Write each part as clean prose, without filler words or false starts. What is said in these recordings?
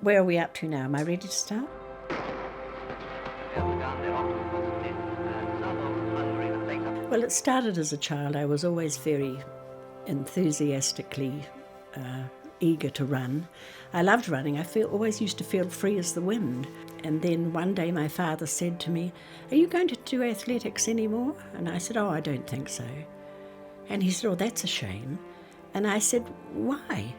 Where are we up to now? Am I ready to start? Well, it started as a child. I was always very enthusiastically eager to run. I loved running. Always used to feel free as the wind. And then one day my father said to me, "Are you going to do athletics anymore?" And I said, "Oh, I don't think so." And he said, "Oh, that's a shame." And I said, "Why?"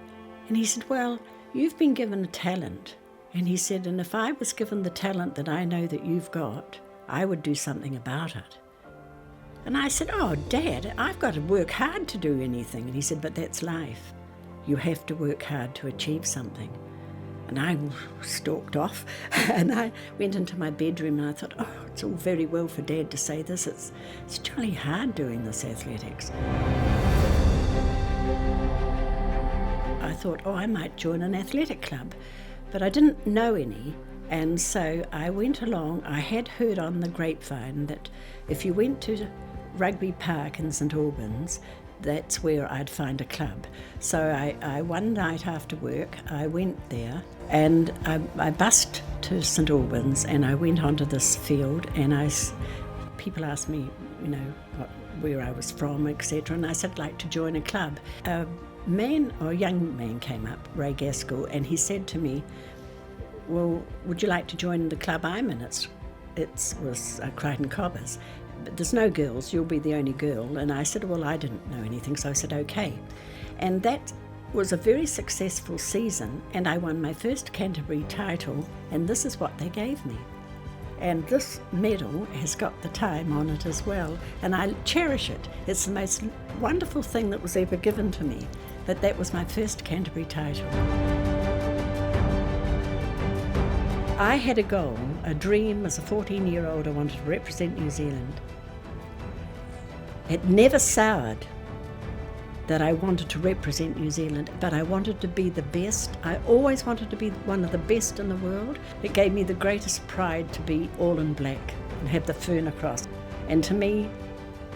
And he said, "Well, you've been given a talent." And he said, "And if I was given the talent that I know that you've got, I would do something about it." And I said, "Oh, Dad, I've got to work hard to do anything." And he said, "But that's life. You have to work hard to achieve something." And I stalked off and I went into my bedroom and I thought, oh, it's all very well for Dad to say this. It's jolly hard doing this athletics. I thought, oh, I might join an athletic club, but I didn't know any. And so I went along. I had heard on the grapevine that if you went to Rugby Park in St Albans, that's where I'd find a club. So I one night after work, I went there and I bussed to St Albans and I went onto this field and people asked me, where I was from, etc. And I said, I'd like to join a club. A young man came up, Ray Gaskell, and he said to me, "Well, would you like to join the club I'm in?" It was Crichton Cobbers. "But there's no girls, you'll be the only girl." And I said, well, I didn't know anything, so I said, okay. And that was a very successful season, and I won my first Canterbury title, and this is what they gave me. And this medal has got the time on it as well, and I cherish it. It's the most wonderful thing that was ever given to me, but that was my first Canterbury title. I had a goal, a dream as a 14-year-old. I wanted to represent New Zealand. It never soured that I wanted to represent New Zealand, but I wanted to be the best. I always wanted to be one of the best in the world. It gave me the greatest pride to be all in black and have the fern across. And to me,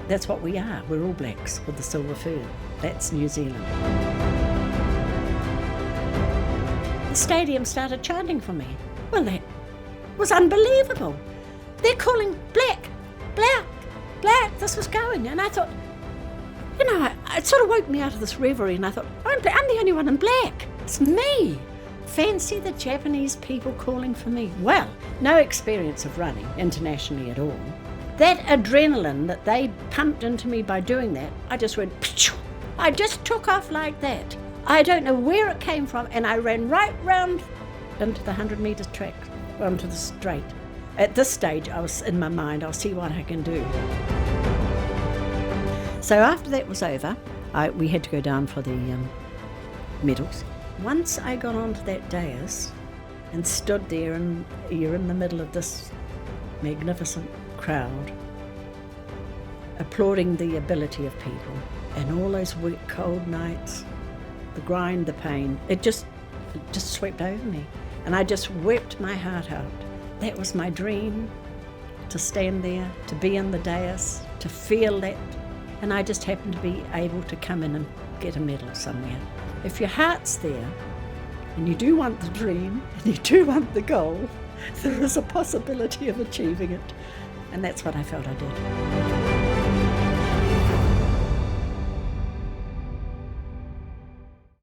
that's what we are. We're all blacks with the silver fern. That's New Zealand. The stadium started chanting for me. Well, that was unbelievable. They're calling black, black, black. This was going. And I thought, it sort of woke me out of this reverie. And I thought, I'm the only one in black. It's me. Fancy the Japanese people calling for me. Well, no experience of running internationally at all. That adrenaline that they pumped into me by doing that, I just went, pshh. I just took off like that. I don't know where it came from. And I ran right round into the 100-metre track, onto the straight. At this stage, I was in my mind, I'll see what I can do. So after that was over, we had to go down for the medals. Once I got onto that dais and stood there, and you're in the middle of this magnificent crowd, applauding the ability of people, and all those wet, cold nights, the grind, the pain, it just swept over me. And I just wept my heart out. That was my dream, to stand there, to be in the dais, to feel that. And I just happened to be able to come in and get a medal somewhere. If your heart's there, and you do want the dream, and you do want the goal, there is a possibility of achieving it. And that's what I felt I did.